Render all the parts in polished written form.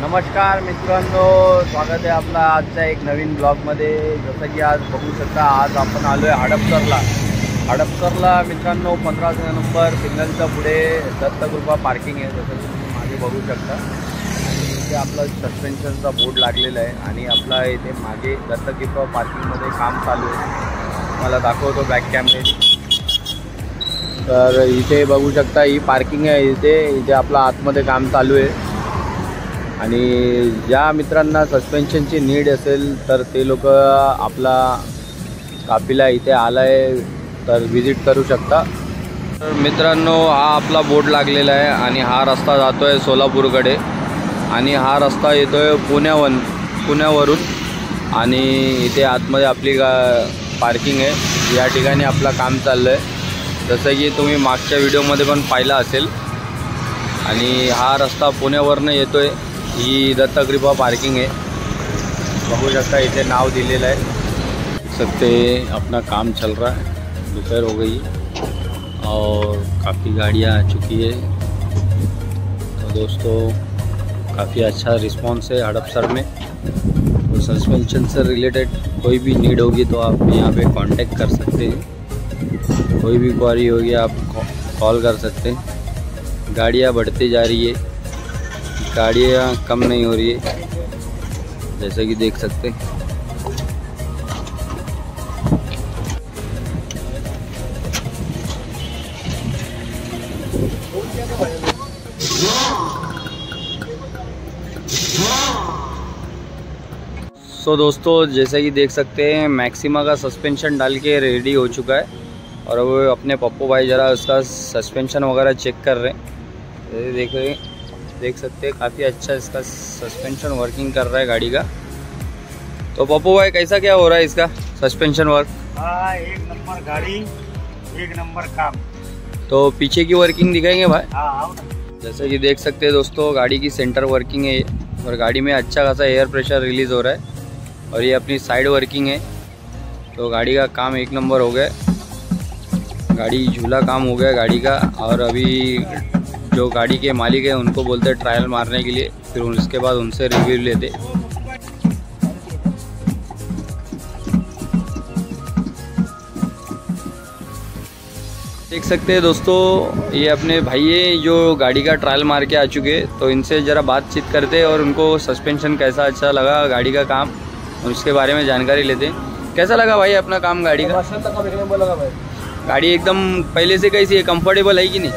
नमस्कार मित्रांनो, स्वागत आहे आपला आजच्या एक नवीन ब्लॉगमध्ये। जसं की आज बघू शकता, आज आपण आलो आहे हडपसरला मित्रांनो। 15 नंबर सिग्नलच्या पुढे दत्तकृपा पार्किंग आहे। जसं की तुम्ही मागे बघू शकता, इथे आपला सस्पेन्शनचा बोर्ड लागलेला आहे आणि आपला इथे मागे दत्तकृपा पार्किंगमध्ये काम चालू आहे। मला दाखवतो बॅक कॅमेरे। तर इथे बघू शकता, ही पार्किंग आहे। इथे आपला आतमध्ये काम चालू आहे आणि ज्या मित्रांना सस्पेन्शनची नीड असेल तर ते लोक आपला काफिला इथे आला आहे तर विजिट करू शकता। तर मित्रांनो, हा आपला बोर्ड लागलेला आहे आणि हा रस्ता जातो आहे सोलापूरकडे आणि हा रस्ता येतो आहे पुण्यावरून आणि इथे आतमध्ये आपली पार्किंग आहे। या ठिकाणी आपलं काम चाललं आहे, जसं की तुम्ही मागच्या व्हिडिओमध्ये पण पाहिला असेल। आणि हा रस्ता पुण्यावरनं येतो आहे। ही दत्तकृपा पार्किंग है, बघू शकता इथे नाव दिलेलं है। देख सकते हैं अपना काम चल रहा है। दोपहर हो गई और काफ़ी गाड़ियाँ आ चुकी है। तो दोस्तों, काफ़ी अच्छा रिस्पांस है हड़पसर में। तो सस्पेंशन से रिलेटेड कोई भी नीड होगी तो आप यहाँ पे कांटेक्ट कर सकते हैं। कोई भी क्वारी होगी आप कॉल कर सकते हैं। गाड़ियाँ बढ़ती जा रही है, गाड़ियाँ कम नहीं हो रही है, जैसे कि देख सकते हैं। तो दोस्तों, जैसे कि देख सकते हैं, मैक्सिमा का सस्पेंशन डाल के रेडी हो चुका है और वो अपने पप्पू भाई ज़रा उसका सस्पेंशन वगैरह चेक कर रहे हैं। देख सकते हैं काफ़ी अच्छा इसका सस्पेंशन वर्किंग कर रहा है गाड़ी का। तो पप्पू भाई, कैसा क्या हो रहा है इसका सस्पेंशन वर्क? हाँ, एक नंबर गाड़ी, एक नंबर काम। तो पीछे की वर्किंग दिखाएंगे भाई? हाँ, जैसे कि देख सकते हैं दोस्तों, गाड़ी की सेंटर वर्किंग है और गाड़ी में अच्छा खासा एयर प्रेशर रिलीज़ हो रहा है और ये अपनी साइड वर्किंग है। तो गाड़ी का काम एक नंबर हो गया, गाड़ी झूला काम हो गया गाड़ी का। और अभी जो गाड़ी के मालिक है उनको बोलते हैं ट्रायल मारने के लिए, फिर उसके बाद उनसे रिव्यू लेते। देख सकते हैं दोस्तों, ये अपने भाई है जो गाड़ी का ट्रायल मार के आ चुके। तो इनसे ज़रा बातचीत करते और उनको सस्पेंशन कैसा अच्छा लगा, गाड़ी का काम, और उसके बारे में जानकारी लेते। कैसा लगा भाई अपना काम गाड़ी का? लगा भाई, गाड़ी एकदम पहले से कैसी है, कंफर्टेबल है कि नहीं?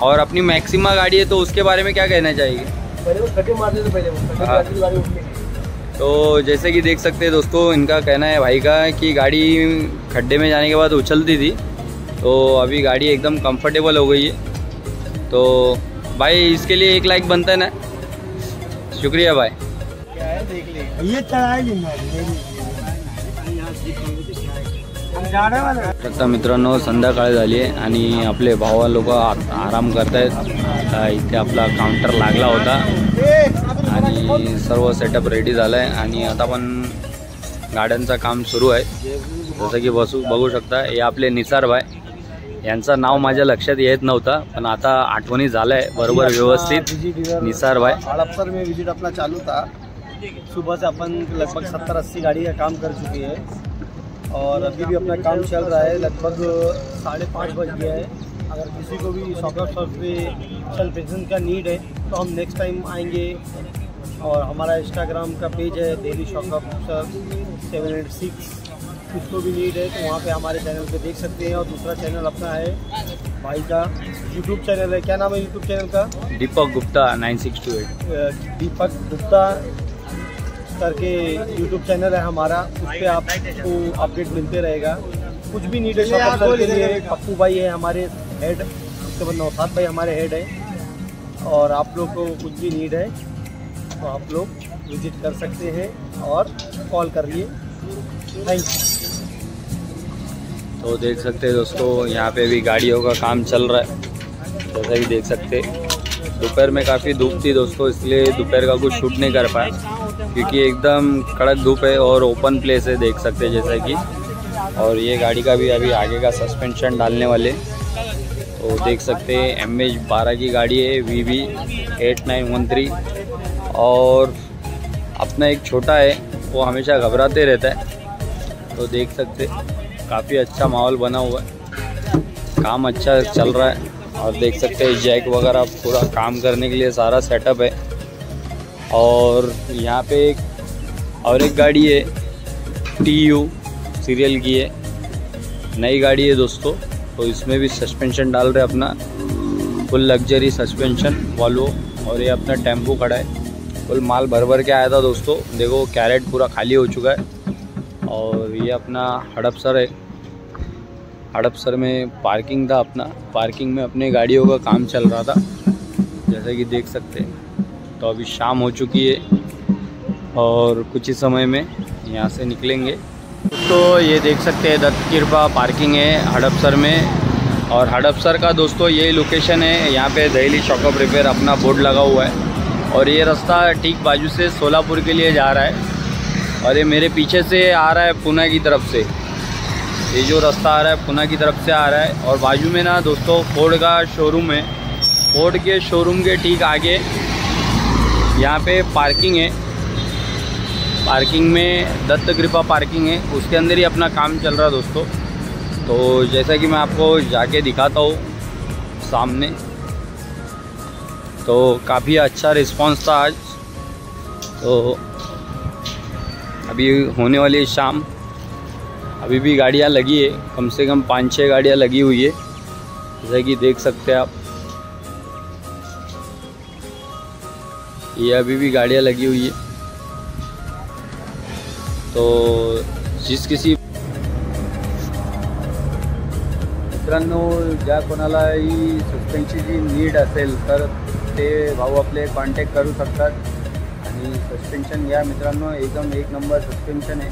और अपनी मैक्सिमा गाड़ी है तो उसके बारे में क्या कहना चाहिए? तो जैसे कि देख सकते हैं दोस्तों, इनका कहना है भाई का कि गाड़ी खड्डे में जाने के बाद उछलती थी, तो अभी गाड़ी एकदम कंफर्टेबल हो गई है। तो भाई, इसके लिए 1 लाइक बनता है ना। शुक्रिया भाई। ये आता मित्रांनो, संध्याकाळ झाली आहे आणि आपले भावा लोक आराम करतायत। इथे आपला काउंटर लागला होता आणि सर्व सेटअप रेडी झाला आहे आणि आता पण गाड्यांचं काम सुरू आहे। जसं की बघू शकता, हे आपले निसार भाई, यांचं नाव माझ्या लक्षात येत नव्हतं, पण आता आठवणी झालं आहे बरोबर व्यवस्थित। निसार भाई, हड़पसर में विजिट अपना चालू था। सुबह से अपन लगभग 70-80 गाड़ी का काम कर चुके हैं और अभी भी अपना काम चल रहा है। लगभग 5:30 बज गया है। अगर किसी को भी शॉप पे सस्पेंशन का नीड है तो हम नेक्स्ट टाइम आएंगे। और हमारा इंस्टाग्राम का पेज है डेली शॉकअप सर 786, किसको भी नीड है तो वहाँ पे हमारे चैनल पे देख सकते हैं। और दूसरा चैनल अपना है भाई का यूट्यूब चैनल है, क्या नाम है यूट्यूब चैनल का? दीपक गुप्ता 9628। दीपक गुप्ता करके यूट्यूब चैनल है हमारा, उस पर आपको अपडेट मिलते रहेगा। कुछ भी नीड है शॉप के लिए, पप्पू भाई है हमारे हेड, उसके बाद नौसाद भाई हमारे हेड है। और आप लोग को कुछ भी नीड है तो आप लोग विजिट कर सकते हैं और कॉल करिए। Thank you. तो देख सकते हैं दोस्तों, यहाँ पे भी गाड़ियों का काम चल रहा है। जैसा कि देख सकते हैं, दोपहर में काफ़ी धूप थी दोस्तों, इसलिए दोपहर का कुछ शूट नहीं कर पाया क्योंकि एकदम कड़क धूप है और ओपन प्लेस है, देख सकते हैं जैसा कि। और ये गाड़ी का भी अभी आगे का सस्पेंशन डालने वाले, तो देख सकते हैं MH12 की गाड़ी है, VB8913। और अपना एक छोटा है वो हमेशा घबराते रहता है। तो देख सकते काफ़ी अच्छा माहौल बना हुआ है, काम अच्छा चल रहा है। और देख सकते हैं जैक वगैरह पूरा काम करने के लिए सारा सेटअप है। और यहाँ पे एक गाड़ी है TU सीरियल की है, नई गाड़ी है दोस्तों। तो इसमें भी सस्पेंशन डाल रहे अपना, फुल लग्जरी सस्पेंशन वॉल्वो। और ये अपना टेम्पो खड़ा है, फुल माल भर के आया था दोस्तों। देखो कैरेट पूरा खाली हो चुका है। और ये अपना हड़पसर है, हड़पसर में पार्किंग था अपना, पार्किंग में अपने गाड़ियों का काम चल रहा था जैसे कि देख सकते हैं। तो अभी शाम हो चुकी है और कुछ ही समय में यहाँ से निकलेंगे। तो ये देख सकते हैं दत्त कृपा पार्किंग है हड़पसर में। और हड़पसर का दोस्तों यही लोकेशन है, यहाँ पे दहली शॉकअप रिपेयर अपना बोर्ड लगा हुआ है। और ये रास्ता ठीक बाजू से सोलापुर के लिए जा रहा है। और ये मेरे पीछे से आ रहा है पुणे की तरफ से, ये जो रास्ता आ रहा है पुणे की तरफ से आ रहा है। और बाजू में ना दोस्तों फोर्ड का शोरूम है, फोर्ड के शोरूम के ठीक आगे यहाँ पे पार्किंग है। पार्किंग में दत्त कृपा पार्किंग है, उसके अंदर ही अपना काम चल रहा है दोस्तों। तो जैसा कि मैं आपको जाके दिखाता हूँ सामने, तो काफ़ी अच्छा रिस्पांस था आज। तो अभी होने वाली शाम, अभी भी गाड़ियाँ लगी है, कम से कम 5-6 गाड़ियाँ लगी हुई है जैसा कि देख सकते हैं आप। ये अभी भी गाड़ियाँ लगी हुई है। तो जिस किसी मित्रांनो ज्या कोणालाही सस्पेन्शनची नीड असेल तर ते भाऊ आपले कॉन्टॅक्ट करू शकतात। आणि सस्पेन्शन घ्या मित्रांनो, एकदम एक नंबर सस्पेन्शन आहे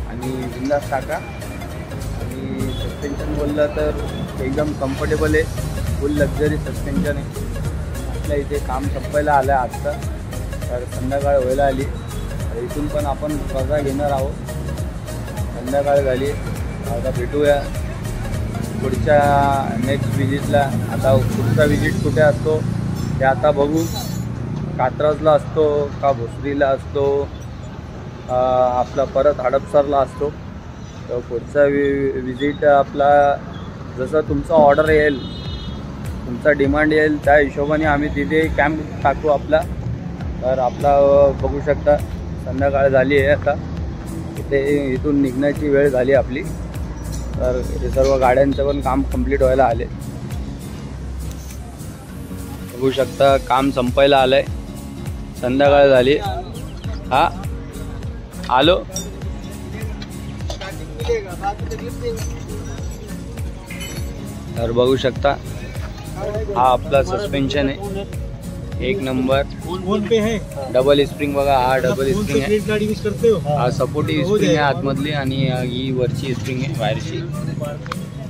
आणि बिंदास टाका। आणि सस्पेन्शन बोललं तर एकदम कम्फर्टेबल आहे, फुल लक्झरी सस्पेन्शन आहे। आपल्या इथे काम संपायला आलं आहे आजचं, तर संध्याकाळ व्हायला आली। इथून पण आपण रजा घेणार आहोत, संध्याकाळ झाली। आता भेटूया पुढच्या नेक्स्ट विजिटला। आता पुढचा विजिट कुठे असतो ते आता बघू, कात्रजला असतो का भोसरीला असतो, आपला परत हडपसरला असतो। तर पुढचा विजिट आपला जसं तुमचा ऑर्डर येईल, तुमचा डिमांड येईल त्या हिशोबाने आम्ही तिथे कॅम्प टाकू आपला। तर आपला बघू शकता संध्याकाळ झाली आहे, आता इथे इथून निघण्याची वेळ झाली आपली। तर हे सर्व गाड्यांचं पण काम कंप्लीट व्हायला आले, बघू शकता काम संपायला आलंय, संध्याकाळ झाली। हा आलो, तर बघू शकता हा आपला सस्पेन्शन आहे, एक नंबर डबल स्प्रिंग बघा। हा डबल स्प्रिंग आहे, हा सपोर्टिव्ह स्प्रिंग आहे आतमधली आणि ही वरची स्प्रिंग आहे बाहेरची।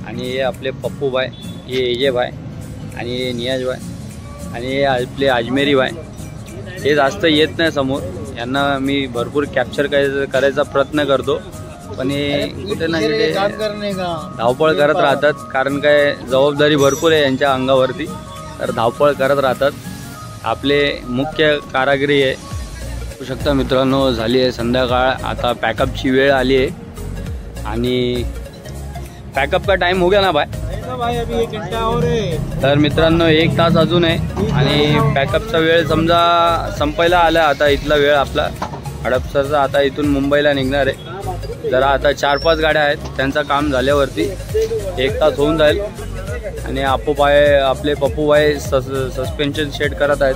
आणि हे आपले पप्पू भाई, हे एजे भाई आणि हे नियाज भाई आणि हे आपले अजमेरी भाई। हे जास्त येत नाही समोर, यांना मी भरपूर कॅप्चर करायचा प्रयत्न करतो, पण हे कुठे ना कुठे धावपळ करत राहतात, कारण काय जबाबदारी भरपूर आहे यांच्या अंगावरती, तर धावपळ करत राहतात। आपले मुख्य कारागिरी आहे, बघू शकता मित्रांनो झाली आहे संध्याकाळ, आता पॅकअपची वेळ आली आहे। आणि पॅकअप का टाइम हो गया ना भाई? अभी 1 घंटा और है। तर मित्रांनो 1 तास अजून आहे आणि पॅकअपचा वेळ समजा संपायला आला। आता इथला वेळ आपला हडपसरचा आता इथून मुंबईला निघणार आहे। जरा आता 4-5 गाड्या आहेत, त्यांचं काम झाल्यावरती 1 तास होऊन जाईल। आणि आपले पप्पू भाई सस्पेन्शन सेट करत आहेत।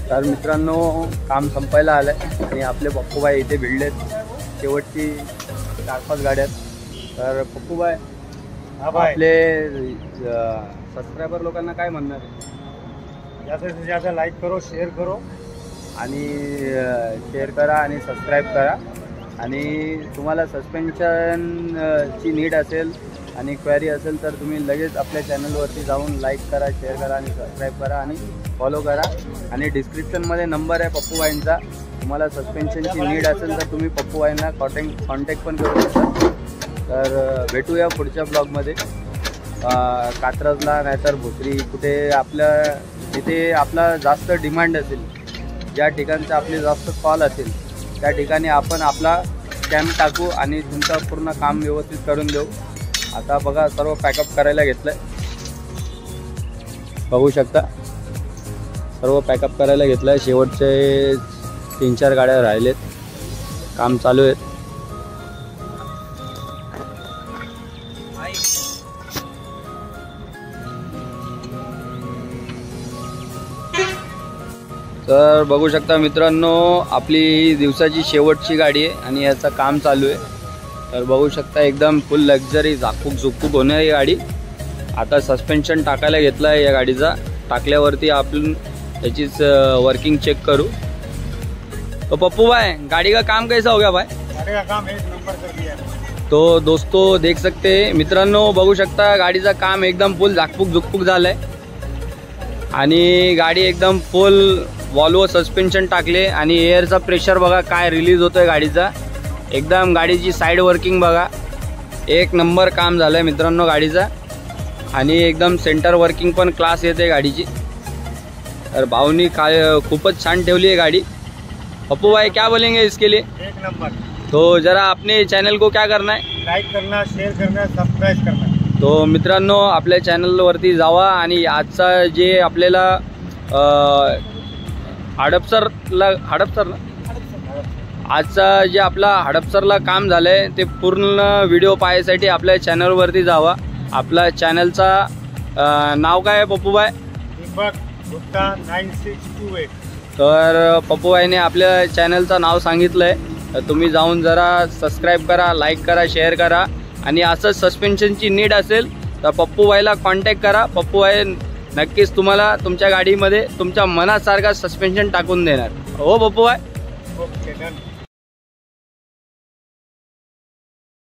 तर मित्रांनो काम संपायला आलं आहे आणि आपले पप्पू भाई इथे भिडलेत, शेवटची 4-5 गाड्या आहेत। तर पप्पू भाई आपले सबस्क्रायबर लोकांना काय म्हणणार आहे? ज़्यादा से ज़्यादा लाइक करो, शेयर करो आणि शेअर करा आणि सबस्क्राईब करा। आणि तुम्हाला सस्पेन्शनची नीड असेल आणि क्वेरी असेल तर तुम्ही लगेच आपल्या चॅनलवरती जाऊन लाईक करा, शेअर करा आणि सबस्क्राईब करा आणि फॉलो करा। आणि डिस्क्रिप्शनमध्ये नंबर आहे पप्पू भाईंचा, तुम्हाला सस्पेन्शनची नीड असेल तर तुम्ही पप्पू भाईंना कॉन्टॅक्ट पण करू शकता। तर भेटूया पुढच्या ब्लॉगमध्ये। कात्रजला नाहीतर भोसरी कुठे आपल्या जिथे आपला जास्त डिमांड असेल, ज्या ठिकाणचे आपले जास्त कॉल असेल त्या ठिकाणी आपण आपला कॅम्प टाकू आणि तुमचं पूर्ण काम व्यवस्थित करून देऊ. आता बघा सर्व पॅकअप करायला घेतलं आहे, बघू शकता सर्व पॅकअप करायला घेतलं आहे. शेवटचे 3-4 गाड्या राहिलेत, काम चालू आहेत. तर बघू शकता मित्रांनो, आपली दिवसाची शेवटची गाडी आहे आणि याचं काम चालू आहे. तर बघू शकता एकदम फुल लक्झरी झाकूक झुकूक होणारी गाडी. आता सस्पेन्शन टाकायला घेतलं आहे या गाडीचा. टाकल्यावरती आपण याचीच वर्किंग चेक करू. तो पप्पू भाई, गाड़ी का काम कैसा हो गया भाई? गाड़ी का काम 1 नंबर कर दिया. तो दोस्तों देख सकते मित्रांनो, बघू शकता गाडीचं काम एकदम फुल झाकपूक झुकपूक झालंय आणि गाडी एकदम फुल वॉल्वो सस्पेन्शन टाकले आणि एअरचा प्रेशर बघा काय रिलीज होतोय गाडीचा. एकदम गाडीची साईड वर्किंग बघा, 1 नंबर काम झालंय मित्रांनो गाडीचा आणि एकदम सेंटर वर्किंग पण क्लास येते गाडीची. तर भाऊनी काय खूपच छान ठेवली आहे गाडी. पप्पू भाई क्या बोलेंगे इसके लिए? 1 नंबर. तो जरा अपने चॅनल को क्या करना है? लाईक करना, शेअर करना, सबस्क्राईब करना. तो मित्रांनो आपल्या चॅनलवरती जावा आणि आजचा जे आपल्याला हडपसरला आजचा जे आपला हडपसरला काम झालंय ते पूर्ण व्हिडिओ पाहायसाठी आपल्या चॅनलवरती जावा. आपल्या चॅनलचा नाव काय आहे पप्पू भाई? दीपक गुप्ता 9628. तर पप्पू भाईने आपल्या चॅनलचं नाव सांगितलंय, तर तुम्ही जाऊन जरा सबस्क्राईब करा, लाईक करा, शेअर करा आणि असं सस्पेन्शनची नीड असेल तर पप्पू भाईला कॉन्टॅक्ट करा. पप्पू भाई नक्कीच तुम्हाला तुमच्या गाडीमध्ये तुमच्या मनासारखा सस्पेन्शन टाकून देणार. हो पप्पू भाई? Okay done.